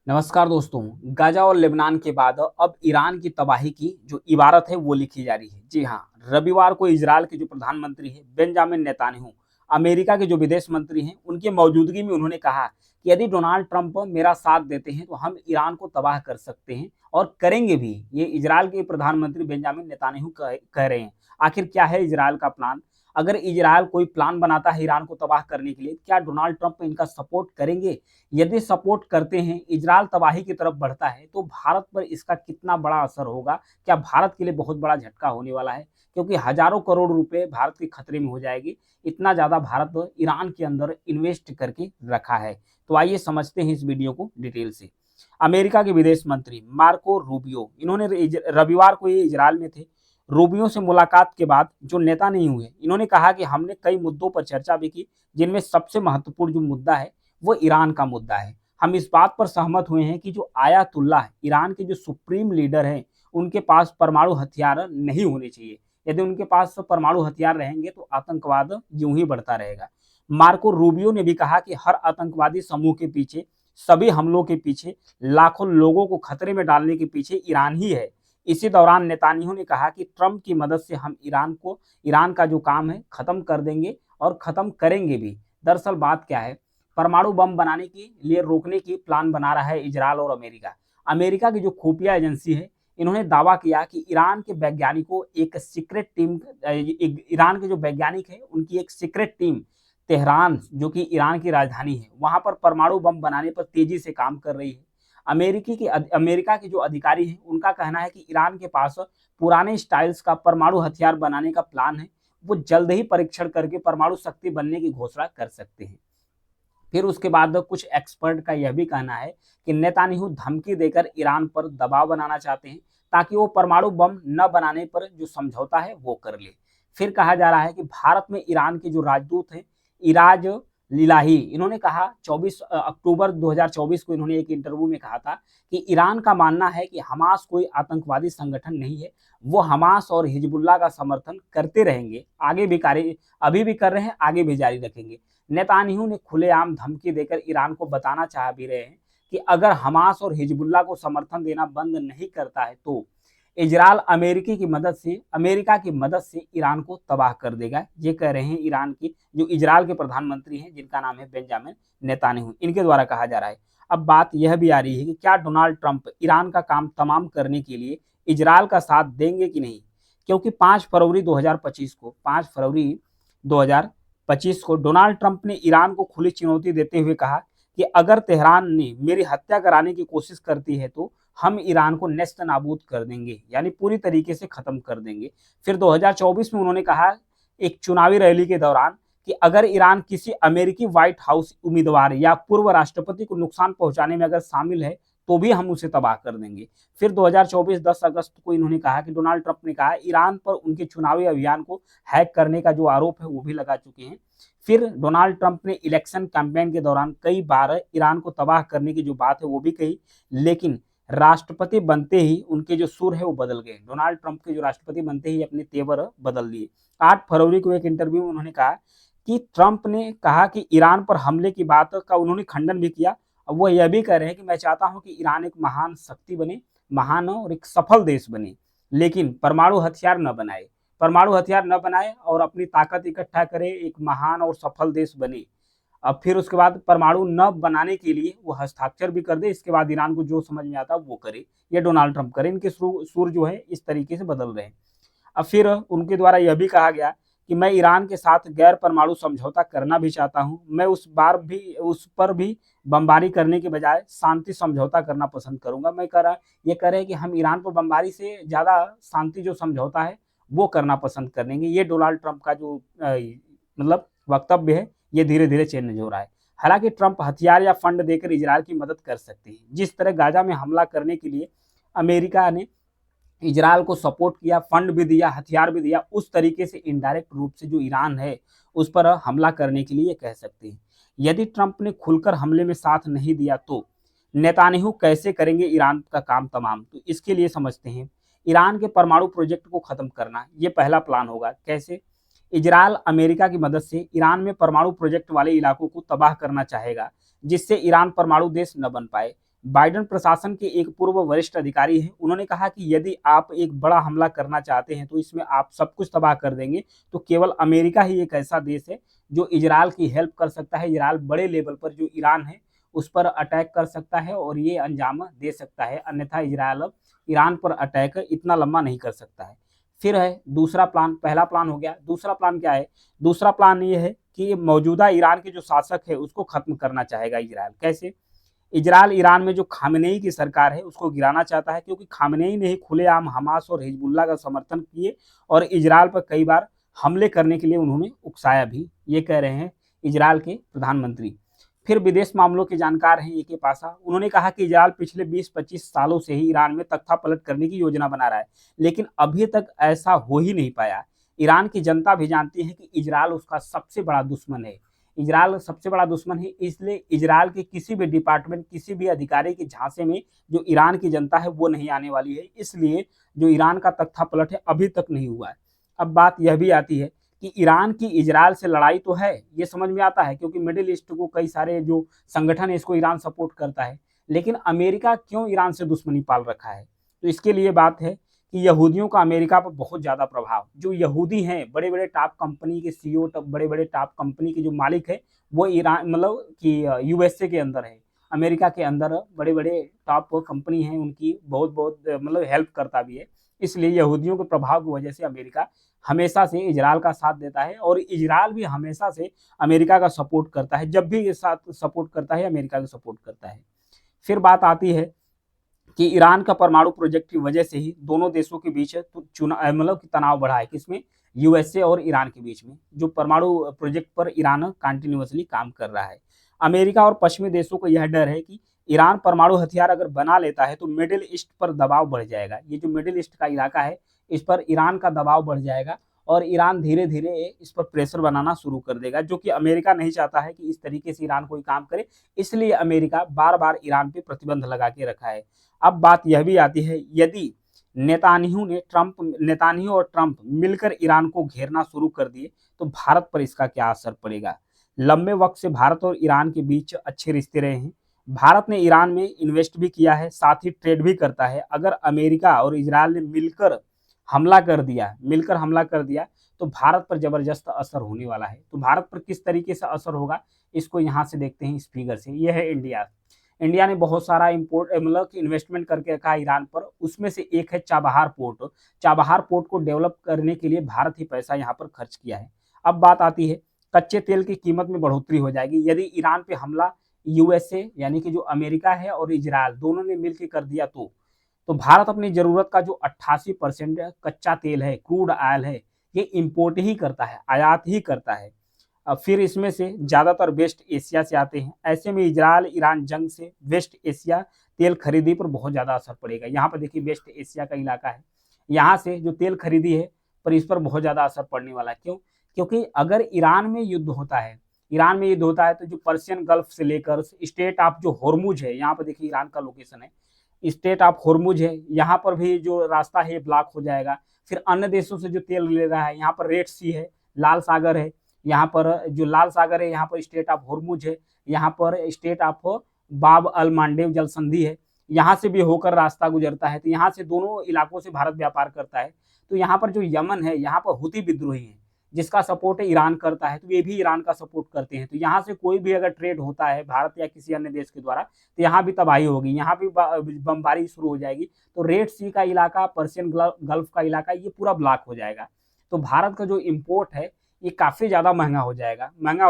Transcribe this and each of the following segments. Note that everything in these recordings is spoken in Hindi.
नमस्कार दोस्तों। गाजा और लेबनान के बाद अब ईरान की तबाही की जो इबारत है वो लिखी जा रही है। जी हाँ, रविवार को इजरायल के जो प्रधानमंत्री हैं बेंजामिन नेतान्याहू, अमेरिका के जो विदेश मंत्री हैं उनकी मौजूदगी में उन्होंने कहा कि यदि डोनाल्ड ट्रंप मेरा साथ देते हैं तो हम ईरान को तबाह कर सकते हैं और करेंगे भी। ये इजरायल के प्रधानमंत्री बेंजामिन नेतान्याहू कह रहे हैं। आखिर क्या है इजरायल का प्लान? अगर इजरायल कोई प्लान बनाता है ईरान को तबाह करने के लिए, क्या डोनाल्ड ट्रंप इनका सपोर्ट करेंगे? यदि सपोर्ट करते हैं, इजरायल तबाही की तरफ बढ़ता है, तो भारत पर इसका कितना बड़ा असर होगा? क्या भारत के लिए बहुत बड़ा झटका होने वाला है? क्योंकि हजारों करोड़ रुपए भारत के खतरे में हो जाएगी। इतना ज्यादा भारत ईरान के अंदर इन्वेस्ट करके रखा है। तो आइए समझते हैं इस वीडियो को डिटेल से। अमेरिका के विदेश मंत्री मार्को रूबियो, इन्होंने रविवार को ये इजरायल में थे। रूबियो से मुलाकात के बाद जो नेता नहीं हुए, इन्होंने कहा कि हमने कई मुद्दों पर चर्चा भी की, जिनमें सबसे महत्वपूर्ण जो मुद्दा है वो ईरान का मुद्दा है। हम इस बात पर सहमत हुए हैं कि जो आयतुल्लाह ईरान के जो सुप्रीम लीडर हैं, उनके पास परमाणु हथियार नहीं होने चाहिए। यदि उनके पास परमाणु हथियार रहेंगे तो आतंकवाद यूं ही बढ़ता रहेगा। मार्को रूबियो ने भी कहा कि हर आतंकवादी समूह के पीछे, सभी हमलों के पीछे, लाखों लोगों को खतरे में डालने के पीछे ईरान ही है। इसी दौरान नेतान्याहू ने कहा कि ट्रंप की मदद से हम ईरान का जो काम है खत्म कर देंगे और खत्म करेंगे भी। दरअसल बात क्या है, परमाणु बम बनाने के लिए रोकने की प्लान बना रहा है इजरायल और अमेरिका। अमेरिका की जो खुफिया एजेंसी है, इन्होंने दावा किया कि ईरान के वैज्ञानिकों एक सीक्रेट टीम, ईरान के जो वैज्ञानिक है उनकी एक सीक्रेट टीम तेहरान, जो कि ईरान की राजधानी है, वहां पर परमाणु बम बनाने पर तेजी से काम कर रही है। अमेरिका के जो अधिकारी हैं उनका कहना है कि ईरान के पास पुराने स्टाइल्स का परमाणु हथियार बनाने का प्लान है। वो जल्द ही परीक्षण करके परमाणु शक्ति बनने की घोषणा कर सकते हैं। फिर उसके बाद कुछ एक्सपर्ट का यह भी कहना है कि नेतान्याहू धमकी देकर ईरान पर दबाव बनाना चाहते हैं, ताकि वो परमाणु बम न बनाने पर जो समझौता है वो कर ले। फिर कहा जा रहा है कि भारत में ईरान के जो राजदूत हैं, इराज लिलाही, इन्होंने कहा 24 अक्टूबर 2024 को इन्होंने एक इंटरव्यू में कहा था कि ईरान का मानना है कि हमास कोई आतंकवादी संगठन नहीं है। वो हमास और हिजबुल्लाह का समर्थन करते रहेंगे, आगे भी कार्य अभी भी कर रहे हैं, आगे भी जारी रखेंगे। नेतान्याहू ने खुलेआम धमकी देकर ईरान को बताना चाह भी रहे हैं कि अगर हमास और हिजबुल्लाह को समर्थन देना बंद नहीं करता है तो इजरायल अमेरिका की मदद से ईरान को तबाह कर देगा। ये कह रहे हैं इजरायल के प्रधानमंत्री हैं, जिनका नाम है बेंजामिन नेतान्याहू, इनके द्वारा कहा जा रहा है। अब बात यह भी आ रही है कि क्या डोनाल्ड ट्रंप ईरान का काम तमाम करने के लिए इजरायल का साथ देंगे कि नहीं? क्योंकि 5 फरवरी 2025 को डोनाल्ड ट्रंप ने ईरान को खुली चुनौती देते हुए कहा कि अगर तेहरान ने मेरी हत्या कराने की कोशिश करती है तो हम ईरान को नेस्त नाबूद कर देंगे, यानी पूरी तरीके से खत्म कर देंगे। फिर 2024 में उन्होंने कहा एक चुनावी रैली के दौरान कि अगर ईरान किसी अमेरिकी व्हाइट हाउस उम्मीदवार या पूर्व राष्ट्रपति को नुकसान पहुंचाने में अगर शामिल है तो भी हम उसे तबाह कर देंगे। फिर 2024 10 अगस्त को इन्होंने कहा कि डोनाल्ड ट्रंप ने कहा ईरान पर उनके चुनावी अभियान को हैक करने का जो आरोप है वो भी लगा चुके हैं। फिर डोनाल्ड ट्रंप ने इलेक्शन कैंपेन के दौरान कई बार ईरान को तबाह करने की जो बात है वो भी कही, लेकिन राष्ट्रपति बनते ही उनके जो सुर है वो बदल गए। डोनाल्ड ट्रंप के जो राष्ट्रपति बनते ही अपने तेवर बदल दिए। 8 फरवरी को एक इंटरव्यू में उन्होंने कहा कि ट्रंप ने कहा कि ईरान पर हमले की बात का उन्होंने खंडन भी किया। अब वो यह भी कह रहे हैं कि मैं चाहता हूं कि ईरान एक महान शक्ति बने, महान और एक सफल देश बने, लेकिन परमाणु हथियार न बनाए और अपनी ताकत इकट्ठा करे, एक महान और सफल देश बने। अब फिर उसके बाद परमाणु न बनाने के लिए वो हस्ताक्षर भी कर दे, इसके बाद ईरान को जो समझ में आता वो करे, ये डोनाल्ड ट्रंप करे। इनके सुर जो है इस तरीके से बदल रहे हैं। अब फिर उनके द्वारा यह भी कहा गया कि मैं ईरान के साथ गैर परमाणु समझौता करना भी चाहता हूं। मैं उस पर भी बमबारी करने के बजाय शांति समझौता करना पसंद करूंगा। ये कह रहे हैं कि हम ईरान पर बमबारी से ज्यादा शांति जो समझौता है वो करना पसंद करेंगे। ये डोनाल्ड ट्रंप का जो मतलब वक्तव्य है ये धीरे धीरे चेंज हो रहा है। हालांकि ट्रंप हथियार या फंड देकर इजरायल की मदद कर सकते हैं। जिस तरह गाजा में हमला करने के लिए अमेरिका ने इजरायल को सपोर्ट किया, फंड भी दिया, हथियार भी दिया, उस तरीके से इनडायरेक्ट रूप से जो ईरान है उस पर हमला करने के लिए कह सकते हैं। यदि ट्रंप ने खुलकर हमले में साथ नहीं दिया तो नेतान्याहू कैसे करेंगे ईरान का काम तमाम? तो इसके लिए समझते हैं, ईरान के परमाणु प्रोजेक्ट को खत्म करना, ये पहला प्लान होगा। कैसे? इजरायल अमेरिका की मदद से ईरान में परमाणु प्रोजेक्ट वाले इलाकों को तबाह करना चाहेगा, जिससे ईरान परमाणु देश न बन पाए। बाइडेन प्रशासन के एक पूर्व वरिष्ठ अधिकारी हैं, उन्होंने कहा कि यदि आप एक बड़ा हमला करना चाहते हैं तो इसमें आप सब कुछ तबाह कर देंगे, तो केवल अमेरिका ही एक ऐसा देश है जो इजरायल की हेल्प कर सकता है। इजरायल बड़े लेवल पर जो ईरान है उस पर अटैक कर सकता है और ये अंजाम दे सकता है, अन्यथा इजरायल ईरान पर अटैक इतना लंबा नहीं कर सकता है। फिर है दूसरा प्लान, पहला प्लान हो गया, दूसरा प्लान क्या है? दूसरा प्लान ये है कि मौजूदा ईरान के जो शासक है उसको खत्म करना चाहेगा इजरायल। कैसे? इजरायल ईरान में जो खामनेई की सरकार है उसको गिराना चाहता है, क्योंकि खामनेई ने ही खुलेआम हमास और हिजबुल्लाह का समर्थन किए और इजरायल पर कई बार हमले करने के लिए उन्होंने उकसाया भी, ये कह रहे हैं इजरायल के प्रधानमंत्री। फिर विदेश मामलों के जानकार हैं ए के पासा, उन्होंने कहा कि इजरायल पिछले 20-25 सालों से ही ईरान में तख्तापलट करने की योजना बना रहा है, लेकिन अभी तक ऐसा हो ही नहीं पाया। ईरान की जनता भी जानती है कि इजरायल उसका सबसे बड़ा दुश्मन है। इजरायल सबसे बड़ा दुश्मन है, इसलिए इजरायल के किसी भी डिपार्टमेंट, किसी भी अधिकारी के झांसे में जो ईरान की जनता है वो नहीं आने वाली है। इसलिए जो ईरान का तख्तापलट है अभी तक नहीं हुआ है। अब बात यह भी आती है कि ईरान की इजरायल से लड़ाई तो है, ये समझ में आता है, क्योंकि मिडिल ईस्ट को कई सारे जो संगठन है इसको ईरान सपोर्ट करता है, लेकिन अमेरिका क्यों ईरान से दुश्मनी पाल रखा है? तो इसके लिए बात है कि यहूदियों का अमेरिका पर बहुत ज़्यादा प्रभाव, जो यहूदी हैं बड़े बड़े टॉप कंपनी के सीईओ, बड़े बड़े टॉप कंपनी के जो मालिक है वो ईरान मतलब कि यूएसए के अंदर है, अमेरिका के अंदर बड़े बड़े टॉप कंपनी हैं, उनकी बहुत बहुत मतलब हेल्प करता भी है। इसलिए यहूदियों के प्रभाव की वजह से अमेरिका हमेशा से इजरायल का साथ देता है और इजरायल भी हमेशा से अमेरिका का सपोर्ट करता है, जब भी ये साथ सपोर्ट करता है अमेरिका का सपोर्ट करता है। फिर बात आती है कि ईरान का परमाणु प्रोजेक्ट की वजह से ही दोनों देशों के बीच चुनाव मतलब कि तनाव बढ़ा है। किसमें? यूएसए और ईरान के बीच में, जो परमाणु प्रोजेक्ट पर ईरान कंटिन्यूअसली काम कर रहा है। अमेरिका और पश्चिमी देशों को यह डर है कि ईरान परमाणु हथियार अगर बना लेता है तो मिडिल ईस्ट पर दबाव बढ़ जाएगा। ये जो मिडिल ईस्ट का इलाका है इस पर ईरान का दबाव बढ़ जाएगा और ईरान धीरे धीरे इस पर प्रेशर बनाना शुरू कर देगा, जो कि अमेरिका नहीं चाहता है कि इस तरीके से ईरान कोई काम करे। इसलिए अमेरिका बार बार ईरान पे प्रतिबंध लगा के रखा है। अब बात यह भी आती है, यदि नेतान्याहू और ट्रंप मिलकर ईरान को घेरना शुरू कर दिए तो भारत पर इसका क्या असर पड़ेगा? लंबे वक्त से भारत और ईरान के बीच अच्छे रिश्ते रहे हैं। भारत ने ईरान में इन्वेस्ट भी किया है, साथ ही ट्रेड भी करता है। अगर अमेरिका और इजरायल ने मिलकर हमला कर दिया तो भारत पर जबरदस्त असर होने वाला है। तो भारत पर किस तरीके से असर होगा इसको यहाँ से देखते हैं, इस फिगर से। यह है इंडिया। इंडिया ने बहुत सारा इम्पोर्ट मतलब कि इन्वेस्टमेंट करके रखा है ईरान पर, उसमें से एक है चाबहार पोर्ट। चाबहार पोर्ट को डेवलप करने के लिए भारत ही पैसा यहाँ पर खर्च किया है। अब बात आती है, कच्चे तेल की कीमत में बढ़ोतरी हो जाएगी यदि ईरान पे हमला यूएसए यानी कि जो अमेरिका है और इजरायल दोनों ने मिलकर कर दिया तो भारत अपनी जरूरत का जो 88% कच्चा तेल है, क्रूड ऑयल है, ये इंपोर्ट ही करता है, आयात ही करता है। फिर इसमें से ज़्यादातर वेस्ट एशिया से आते हैं। ऐसे में इजरायल ईरान जंग से वेस्ट एशिया तेल खरीदी पर बहुत ज़्यादा असर पड़ेगा। यहाँ पर देखिए वेस्ट एशिया का इलाका है, यहाँ से जो तेल खरीदी है पर इस पर बहुत ज़्यादा असर पड़ने वाला है। क्यों? क्योंकि अगर ईरान में युद्ध होता है तो जो पर्शियन गल्फ से लेकर स्टेट ऑफ जो होर्मुज है, यहाँ पर देखिए ईरान का लोकेशन है, स्टेट ऑफ होर्मुज है, यहाँ पर भी जो रास्ता है ब्लॉक हो जाएगा। फिर अन्य देशों से जो तेल ले रहा है, यहाँ पर रेड सी है, लाल सागर है, यहाँ पर जो लाल सागर है यहाँ पर स्टेट ऑफ होर्मुज है, यहाँ पर स्टेट ऑफ बाब अल मांडेव जल संधि है, यहाँ से भी होकर रास्ता गुजरता है। तो यहाँ से दोनों इलाकों से भारत व्यापार करता है। तो यहाँ पर जो यमन है, यहाँ पर हुती विद्रोही है जिसका सपोर्ट ईरान करता है, तो ये भी ईरान का सपोर्ट करते हैं। तो यहाँ से कोई भी अगर ट्रेड होता है भारत या किसी अन्य देश के द्वारा तो यहाँ भी तबाही होगी, यहाँ भी बमबारी शुरू हो जाएगी। तो रेड सी का इलाका, पर्शियन गल्फ का इलाका, ये पूरा ब्लॉक हो जाएगा। तो भारत का जो इम्पोर्ट है ये काफ़ी ज़्यादा महंगा हो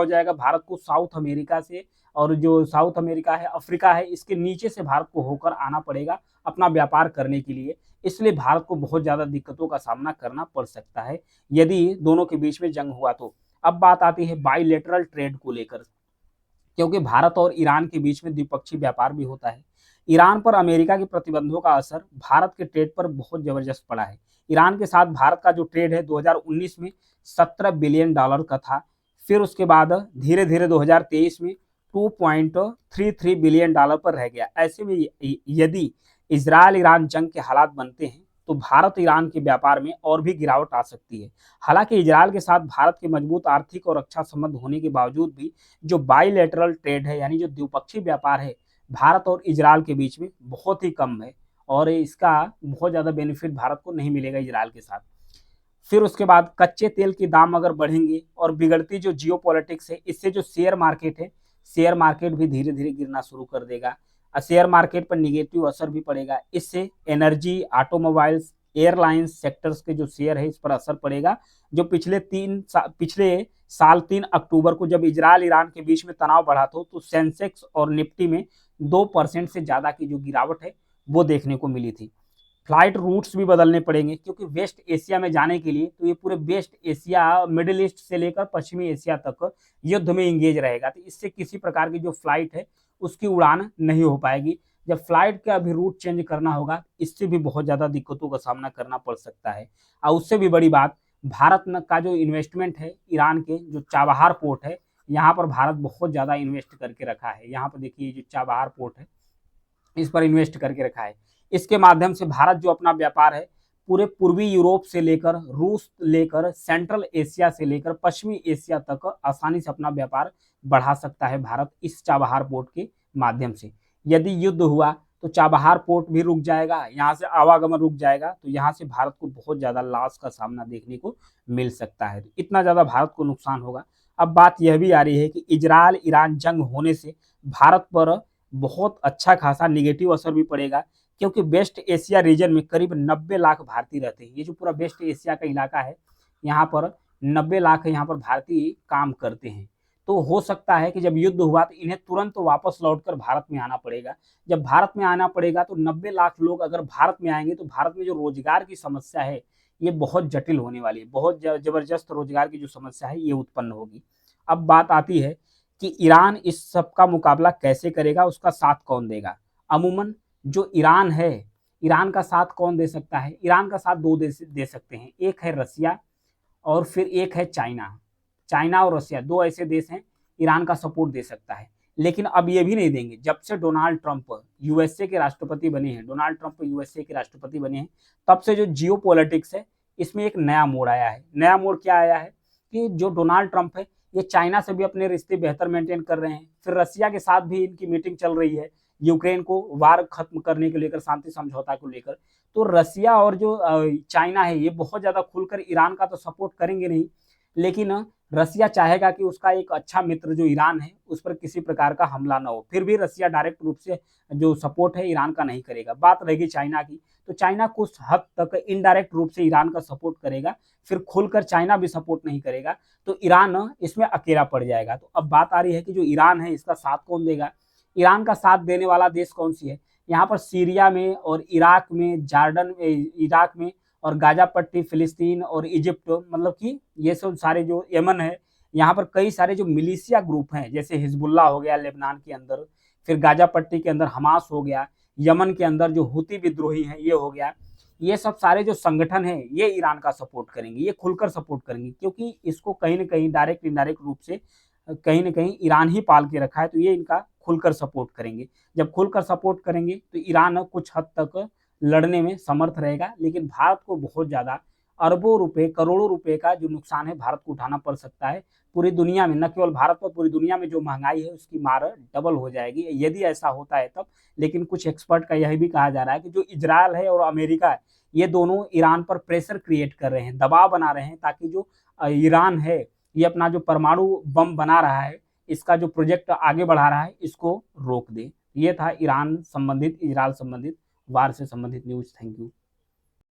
जाएगा भारत को साउथ अमेरिका से, और जो साउथ अमेरिका है, अफ्रीका है, इसके नीचे से भारत को होकर आना पड़ेगा अपना व्यापार करने के लिए। इसलिए भारत को बहुत ज़्यादा दिक्कतों का सामना करना पड़ सकता है यदि दोनों के बीच में जंग हुआ तो। अब बात आती है बाइलेटरल ट्रेड को लेकर, क्योंकि भारत और ईरान के बीच में द्विपक्षीय व्यापार भी होता है। ईरान पर अमेरिका के प्रतिबंधों का असर भारत के ट्रेड पर बहुत जबरदस्त पड़ा है। ईरान के साथ भारत का जो ट्रेड है 2019 में $17 बिलियन का था। फिर उसके बाद धीरे धीरे 2023 में $2.33 बिलियन पर रह गया। ऐसे में यदि इजरायल ईरान जंग के हालात बनते हैं तो भारत ईरान के व्यापार में और भी गिरावट आ सकती है। हालांकि इजरायल के साथ भारत के मजबूत आर्थिक और रक्षा संबंध होने के बावजूद भी जो बाइलेटरल ट्रेड है यानी जो द्विपक्षीय व्यापार है भारत और इजरायल के बीच में बहुत ही कम है और इसका बहुत ज़्यादा बेनिफिट भारत को नहीं मिलेगा इजरायल के साथ। फिर उसके बाद कच्चे तेल के दाम अगर बढ़ेंगे और बिगड़ती जो जियो पॉलिटिक्स है, इससे जो शेयर मार्केट है, शेयर मार्केट भी धीरे धीरे गिरना शुरू कर देगा और शेयर मार्केट पर निगेटिव असर भी पड़ेगा। इससे एनर्जी, ऑटोमोबाइल्स, एयरलाइंस सेक्टर्स के जो शेयर है इस पर असर पड़ेगा। जो पिछले साल 3 अक्टूबर को जब इजरायल ईरान के बीच में तनाव बढ़ा था, तो सेंसेक्स और निफ्टी में 2% से ज़्यादा की जो गिरावट है वो देखने को मिली थी। फ्लाइट रूट्स भी बदलने पड़ेंगे क्योंकि वेस्ट एशिया में जाने के लिए तो ये पूरे वेस्ट एशिया, मिडिल ईस्ट से लेकर पश्चिमी एशिया तक युद्ध में इंगेज रहेगा, तो इससे किसी प्रकार की जो फ्लाइट है उसकी उड़ान नहीं हो पाएगी। जब फ्लाइट का भी रूट चेंज करना होगा, इससे भी बहुत ज़्यादा दिक्कतों का सामना करना पड़ सकता है। और उससे भी बड़ी बात, भारत का जो इन्वेस्टमेंट है ईरान के जो चाबहार पोर्ट है, यहाँ पर भारत बहुत ज़्यादा इन्वेस्ट करके रखा है। यहाँ पर देखिए जो चाबहार पोर्ट है इस पर इन्वेस्ट करके रखा है। इसके माध्यम से भारत जो अपना व्यापार है पूरे पूर्वी यूरोप से लेकर रूस लेकर सेंट्रल एशिया से लेकर पश्चिमी एशिया तक आसानी से अपना व्यापार बढ़ा सकता है भारत इस चाबहार पोर्ट के माध्यम से। यदि युद्ध हुआ तो चाबहार पोर्ट भी रुक जाएगा, यहाँ से आवागमन रुक जाएगा, तो यहाँ से भारत को बहुत ज़्यादा लॉस का सामना देखने को मिल सकता है। तो इतना ज़्यादा भारत को नुकसान होगा। अब बात यह भी आ रही है कि इजरायल ईरान जंग होने से भारत पर बहुत अच्छा खासा निगेटिव असर भी पड़ेगा क्योंकि वेस्ट एशिया रीजन में करीब 90 लाख भारतीय रहते हैं। ये जो पूरा वेस्ट एशिया का इलाका है, यहाँ पर 90 लाख यहाँ पर भारतीय काम करते हैं। तो हो सकता है कि जब युद्ध हुआ तो इन्हें तुरंत वापस लौटकर भारत में आना पड़ेगा। जब भारत में आना पड़ेगा तो 90 लाख लोग अगर भारत में आएंगे तो भारत में जो रोजगार की समस्या है ये बहुत जटिल होने वाली है। बहुत जबरदस्त रोजगार की जो समस्या है ये उत्पन्न होगी। अब बात आती है कि ईरान इस सब का मुकाबला कैसे करेगा, उसका साथ कौन देगा। अमूमन जो ईरान है, ईरान का साथ कौन दे सकता है? ईरान का साथ दो दे सकते हैं, एक है रसिया और फिर एक है चाइना। चाइना और रसिया दो ऐसे देश हैं ईरान का सपोर्ट दे सकता है। लेकिन अब ये भी नहीं देंगे। जब से डोनाल्ड ट्रंप यूएसए के राष्ट्रपति बने हैं, डोनाल्ड ट्रंप यूएसए के राष्ट्रपति बने हैं, तब से जो जियो पॉलिटिक्स है इसमें एक नया मोड़ आया है। नया मोड़ क्या आया है कि जो डोनाल्ड ट्रंप है ये चाइना से भी अपने रिश्ते बेहतर मेंटेन कर रहे हैं। फिर रसिया के साथ भी इनकी मीटिंग चल रही है यूक्रेन को वार खत्म करने को लेकर, शांति समझौता को लेकर। तो रसिया और जो चाइना है ये बहुत ज्यादा खुलकर ईरान का तो सपोर्ट करेंगे नहीं, लेकिन रसिया चाहेगा कि उसका एक अच्छा मित्र जो ईरान है उस पर किसी प्रकार का हमला ना हो। फिर भी रसिया डायरेक्ट रूप से जो सपोर्ट है ईरान का नहीं करेगा। बात रहेगी चाइना की, तो चाइना कुछ हद तक इनडायरेक्ट रूप से ईरान का सपोर्ट करेगा, फिर खुलकर चाइना भी सपोर्ट नहीं करेगा, तो ईरान इसमें अकेला पड़ जाएगा। तो अब बात आ रही है कि जो ईरान है इसका साथ कौन देगा। ईरान का साथ देने वाला देश कौन सी है? यहाँ पर सीरिया में और इराक में, जॉर्डन इराक में और गाजा पट्टी, फिलिस्तीन और इजिप्ट, मतलब कि ये सब सारे जो यमन है, यहाँ पर कई सारे जो मिलिशिया ग्रुप हैं, जैसे हिजबुल्ला हो गया लेबनान के अंदर, फिर गाजा पट्टी के अंदर हमास हो गया, यमन के अंदर जो हुती विद्रोही हैं ये हो गया। ये सब सारे जो संगठन हैं ये ईरान का सपोर्ट करेंगे, ये खुलकर सपोर्ट करेंगे, क्योंकि इसको कहीं ना कहीं डायरेक्ट इनडायरेक्ट रूप से कहीं ना कहीं ईरान ही पाल के रखा है, तो ये इनका खुलकर सपोर्ट करेंगे। जब खुलकर सपोर्ट करेंगे तो ईरान कुछ हद तक लड़ने में समर्थ रहेगा, लेकिन भारत को बहुत ज़्यादा अरबों रुपए, करोड़ों रुपए का जो नुकसान है भारत को उठाना पड़ सकता है। पूरी दुनिया में, न केवल भारत पर, पूरी दुनिया में जो महंगाई है उसकी मार डबल हो जाएगी यदि ऐसा होता है तब। लेकिन कुछ एक्सपर्ट का यह भी कहा जा रहा है कि जो इजरायल है और अमेरिका है ये दोनों ईरान पर प्रेशर क्रिएट कर रहे हैं, दबाव बना रहे हैं, ताकि जो ईरान है ये अपना जो परमाणु बम बना रहा है, इसका जो प्रोजेक्ट आगे बढ़ा रहा है, इसको रोक दे। ये था ईरान संबंधित, इजरायल संबंधित, वार से संबंधित न्यूज। Thank you.